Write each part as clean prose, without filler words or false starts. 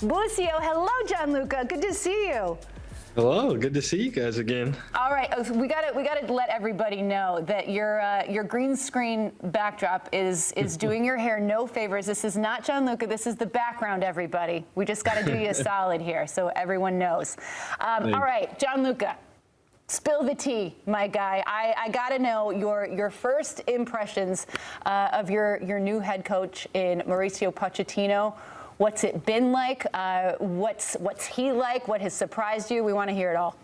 Busio. Hello, Gianluca. Good to see you. Hello, good to see you guys again. All right, we gotta let everybody know that your green screen backdrop is doing your hair no favors. This is not Gianluca. This is the background. Everybody, we just got to do you a solid here, so everyone knows. All right, Gianluca, spill the tea, my guy. I gotta know your first impressions of your new head coach in Mauricio Pochettino. What's it been like? What's he like? What has surprised you? We want to hear it all.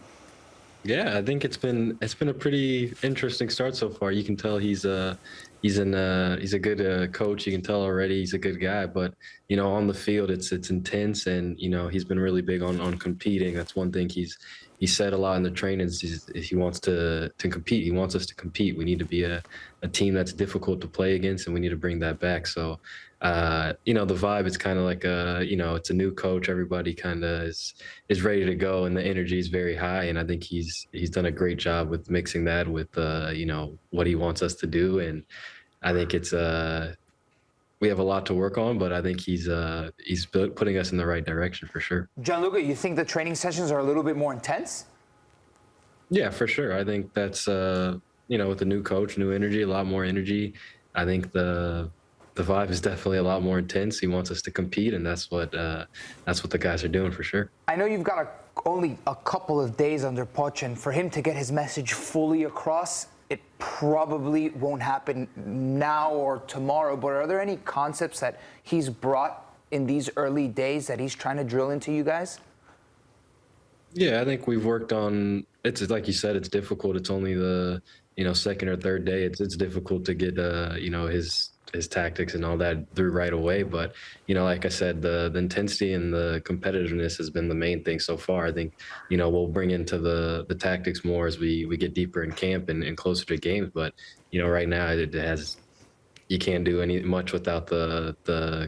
Yeah, I think it's been a pretty interesting start so far. You can tell he's a good coach. You can tell already he's a good guy. But on the field, it's intense, and he's been really big on competing. That's one thing he said a lot in the trainings. He wants to compete. He wants us to compete. We need to be a team that's difficult to play against, and we need to bring that back. So. The vibe is kind of like it's a new coach. Everybody kind of is ready to go, and the energy is very high. And I think he's done a great job with mixing that with what he wants us to do. And I think it's we have a lot to work on, but I think he's putting us in the right direction for sure. Gianluca, you think the training sessions are a little bit more intense? Yeah, for sure. I think that's with the new coach, new energy, a lot more energy. I think the vibe is definitely a lot more intense. He wants us to compete, and that's what the guys are doing for sure. I know you've got only a couple of days under Poch, and for him to get his message fully across, it probably won't happen now or tomorrow. But are there any concepts that he's brought in these early days that he's trying to drill into you guys? Yeah, I think we've worked on. It's like you said, it's difficult. It's only the second or third day. It's difficult to get his tactics and all that through right away. But, like I said, the intensity and the competitiveness has been the main thing so far. I think, we'll bring into the tactics more as we get deeper in camp and closer to games. But, right now you can't do much without the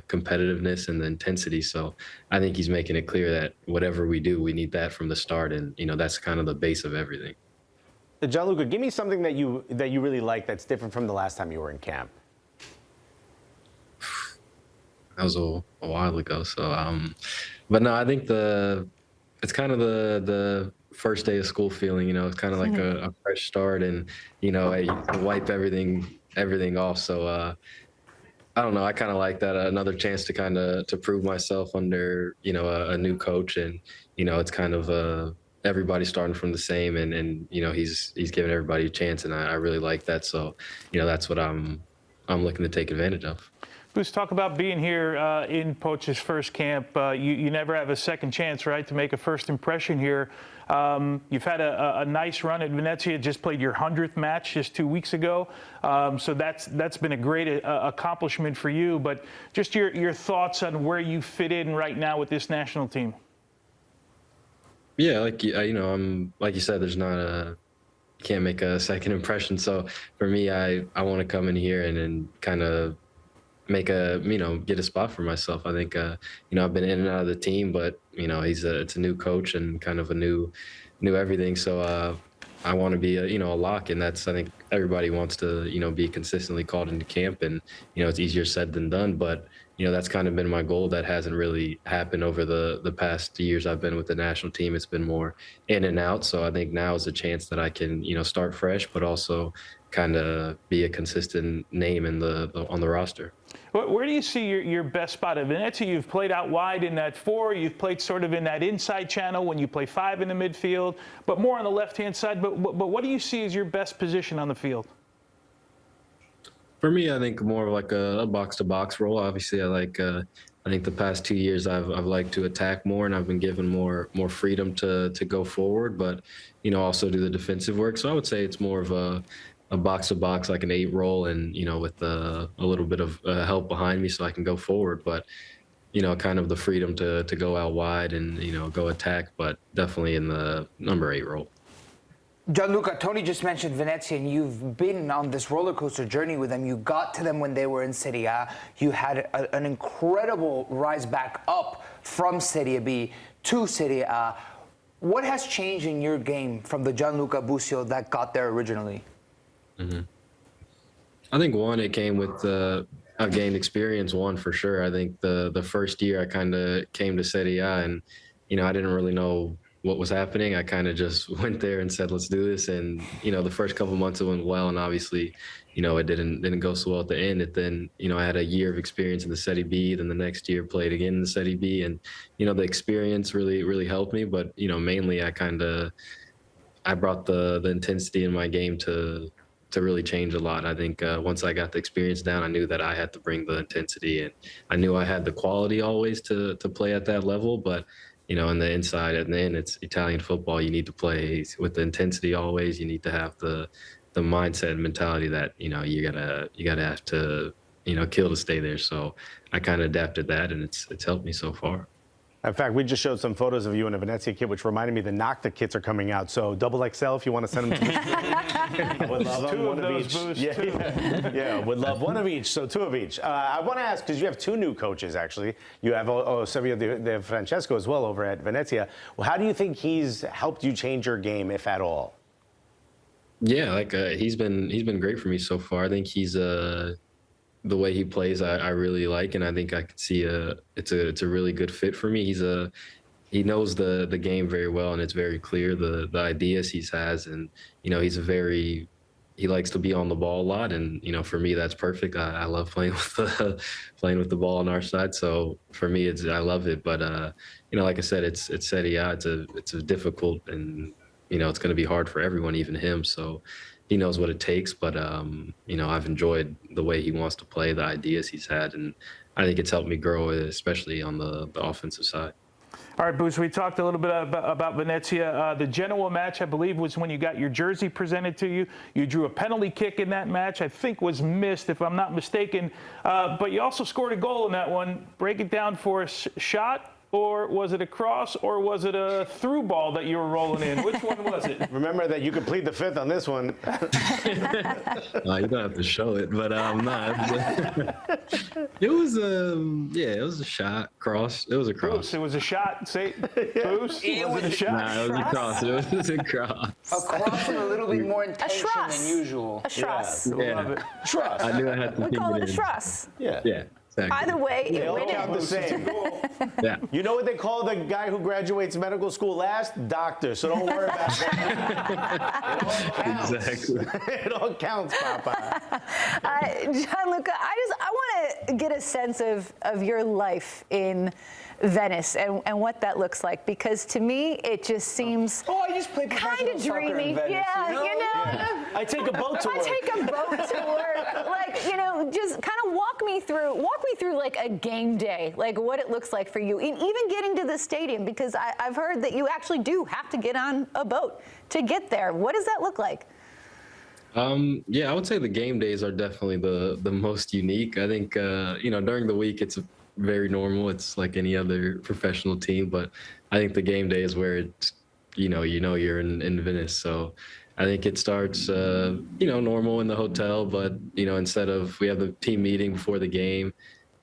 competitiveness and the intensity. So I think he's making it clear that whatever we do, we need that from the start. And, that's kind of the base of everything. Gianluca, give me something that you really like that's different from the last time you were in camp. That was a while ago. So, but no, I think it's kind of the first day of school feeling. It's kind of like a fresh start, and you wipe everything off. So I don't know. I kind of like that. Another chance to prove myself under a new coach, and it's kind of everybody starting from the same, and he's giving everybody a chance, and I really like that. So that's what I'm looking to take advantage of. Let's talk about being here in Poch's first camp. You never have a second chance, right, to make a first impression here. You've had a nice run at Venezia, just played your 100th match just 2 weeks ago. So that's been a great accomplishment for you. But just your thoughts on where you fit in right now with this national team. Yeah, like you said, there's not you can't make a second impression. So for me, I want to come in here and kind of make get a spot for myself. I think I've been in and out of the team, but it's a new coach and kind of a new everything. So I want to be a lock, and I think everybody wants to be consistently called into camp, and it's easier said than done. But that's kind of been my goal. That hasn't really happened over the past years I've been with the national team. It's been more in and out. So I think now is a chance that I can start fresh, but also kind of be a consistent name on the roster. Where do you see your best spot at Venezia? You've played out wide in that 4. You've played sort of in that inside channel when you play 5 in the midfield, but more on the left-hand side. But what do you see as your best position on the field? For me, I think more of like a box-to-box role. Obviously, I think the past 2 years I've liked to attack more, and I've been given more freedom to go forward, but also do the defensive work. So I would say it's more of a box-to-box, like an 8 role, and with a little bit of help behind me so I can go forward. But kind of the freedom to go out wide and go attack, but definitely in the number 8 role. Gianluca, Tony just mentioned Venezia, and you've been on this roller coaster journey with them. You got to them when they were in Serie A. You had an incredible rise back up from Serie B to Serie A. What has changed in your game from the Gianluca Busio that got there originally? I think one, it came with I've gained experience, one for sure. I think the first year I kind of came to Serie A, and I didn't really know what was happening. I kind of just went there and said, let's do this. And the first couple of months it went well, and obviously it didn't go so well at the end. Then I had a year of experience in the Serie B. Then the next year played again in the Serie B, and the experience really helped me. But mainly I brought the intensity in my game to really change a lot. I think once I got the experience down, I knew that I had to bring the intensity, and I knew I had the quality always to play at that level. But in the inside and the end, it's Italian football. You need to play with the intensity always. You need to have the mindset and mentality that you gotta have to kill to stay there. So I kind of adapted that, and it's helped me so far. In fact, we just showed some photos of you in a Venezia kit, which reminded me the Nocta kits are coming out. So XXL if you want to send them to me. Would love them, one of each. Yeah, would love one of each, so 2 of each. I want to ask, because you have 2 new coaches, actually. You have Eusebio de Francesco as well over at Venezia. Well, how do you think he's helped you change your game, if at all? Yeah, he's been great for me so far. I think he's the way he plays, I really like, and I think I could see it's a really good fit for me. He knows the game very well, and it's very clear the ideas he has, and he likes to be on the ball a lot, and for me that's perfect. I love playing with the ball on our side, so for me I love it. But like I said, it's Serie A. It's a difficult, and it's going to be hard for everyone, even him. So he knows what it takes, but I've enjoyed the way he wants to play, the ideas he's had, and I think it's helped me grow, especially on the offensive side. All right, Busio, we talked a little bit about Venezia. The Genoa match, I believe, was when you got your jersey presented to you. You drew a penalty kick in that match, I think was missed, if I'm not mistaken. But you also scored a goal in that one. Break it down for us. Shot, or was it a cross, or was it a through ball that you were rolling in? Which one was it? Remember that you could plead the fifth on this one. You don't have to show it, but it was a shot, cross. It was a cross. Boos, it was a shot. Say, Boos, was it a shot? Nah, it was a cross. It was a cross. A cross with a little bit more intention truss. than usual. A truss. Yeah. Love it. Trust. I knew I had to We keep call it in. a truss. Yeah. Yeah, exactly. Either way, They you all win count it. the same. Yeah. You know what they call the guy who graduates medical school last? Doctor. So don't worry about that. It all counts. Exactly. It all counts, Papa. Gianluca, I want to get a sense of your life in Venice and what that looks like, because to me it just seems I just played kind professional of soccer dreamy. in Venice, Yeah. I take a boat to work. I take a boat to work. Just kind of walk me through like a game day, like what it looks like for you, and even getting to the stadium, because I've heard that you actually do have to get on a boat to get there. What does that look like? Yeah, I would say the game days are definitely the most unique. I think during the week it's very normal. It's like any other professional team, but I think the game day is where it's you're in Venice. So I think it starts normal in the hotel, but instead of, we have the team meeting before the game,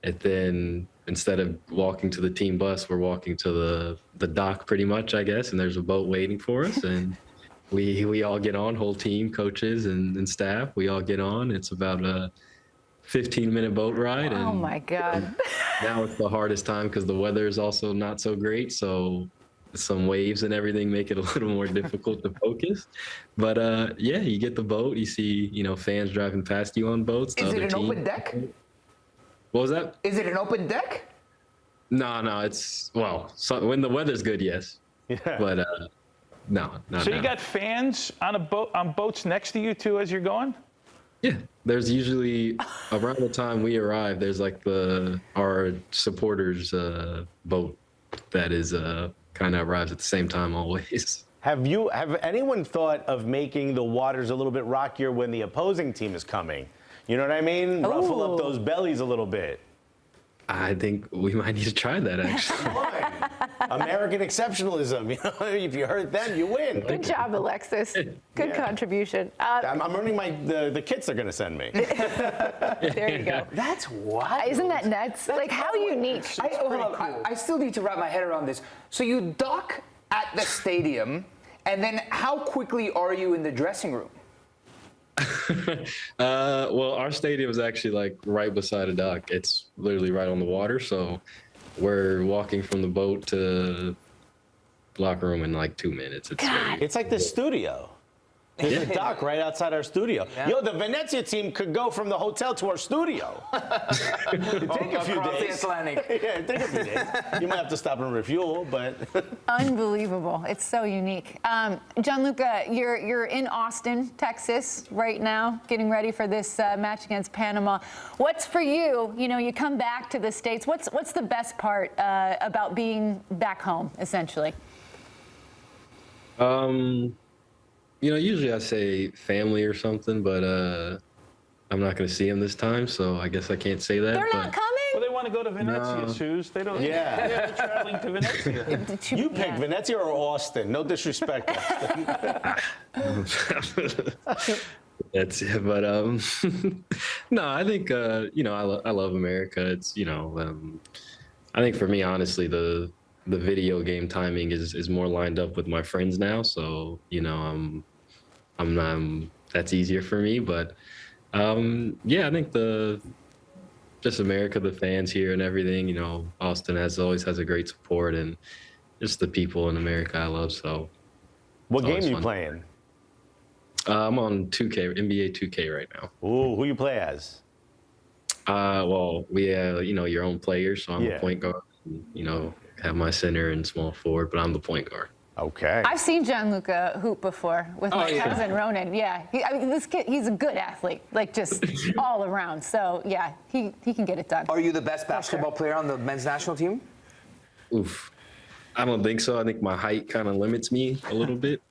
and then instead of walking to the team bus, we're walking to the dock pretty much, I guess, and there's a boat waiting for us, and we all get on, whole team, coaches and staff, we all get on. It's about a 15-minute boat ride. Oh and my God. now it's the hardest time because the weather is also not so great, so some waves and everything make it a little more difficult to focus. But you get the boat, you see fans driving past you on boats. Is it an open deck? What was that? Is it an open deck? No, it's, when the weather's good, yes. Yeah. But no. So you got fans on boats next to you too as you're going? Yeah, there's usually around the time we arrive, there's like our supporters boat that is kind of arrives at the same time always. Have anyone thought of making the waters a little bit rockier when the opposing team is coming? You know what I mean? Ruffle up those bellies a little bit. I think we might need to try that, actually. Fine. American exceptionalism. If you hurt them, you win. Good job, Alexis. Good contribution. I'm earning the kits they're going to send me. There you go. That's wild. Isn't that nuts? Like, how unique. I still need to wrap my head around this. So you dock at the stadium, and then how quickly are you in the dressing room? Well, our stadium is actually like right beside a dock. It's literally right on the water, so we're walking from the boat to the locker room in like 2 minutes. It's like the studio. There's a dock right outside our studio. Yeah. Yo, the Venezia team could go from the hotel to our studio. It'd take a few Across the days. Atlantic. Yeah, it'd take a few days. You might have to stop and refuel, but Unbelievable. It's so unique. Gianluca, you're in Austin, Texas right now, getting ready for this match against Panama. What's for you, you come back to the States, what's the best part about being back home, essentially? Usually I say family or something, but I'm not going to see them this time, so I guess I can't say that. They're not coming? Well, they want to go to Venezia, Suze. They don't. Yeah. They're traveling to Venezia. you pick Venezia or Austin. No disrespect, Austin. That's it, but no, I think I love America. It's I think for me, honestly, the video game timing is more lined up with my friends now, so that's easier for me. But I think just America, the fans here and everything. Austin always has a great support, and just the people in America I love. So, What game are you fun. playing? I'm on 2K, NBA 2K right now. Ooh, who you play as? Well, we have your own players, so I'm a point guard. Have my center and small forward, but I'm the point guard. Okay. I've seen Gianluca hoop before with my cousin Ronan. Yeah, this kid, he's a good athlete, like just all around. So yeah, he can get it done. Are you the best basketball player on the men's national team? Oof, I don't think so. I think my height kind of limits me a little bit,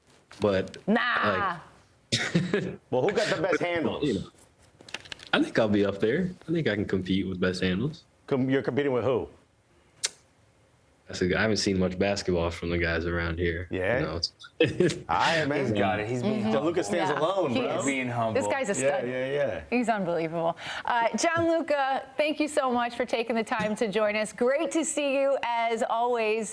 but Nah. Well, who got the best handles? I think I'll be up there. I think I can compete with best handles. You're competing with who? I haven't seen much basketball from the guys around here. Yeah? I man. He's got it. He's being humble. Gianluca stands alone, He bro. is. Being humble. This guy's a stud. Yeah. He's unbelievable. Gianluca, thank you so much for taking the time to join us. Great to see you as always.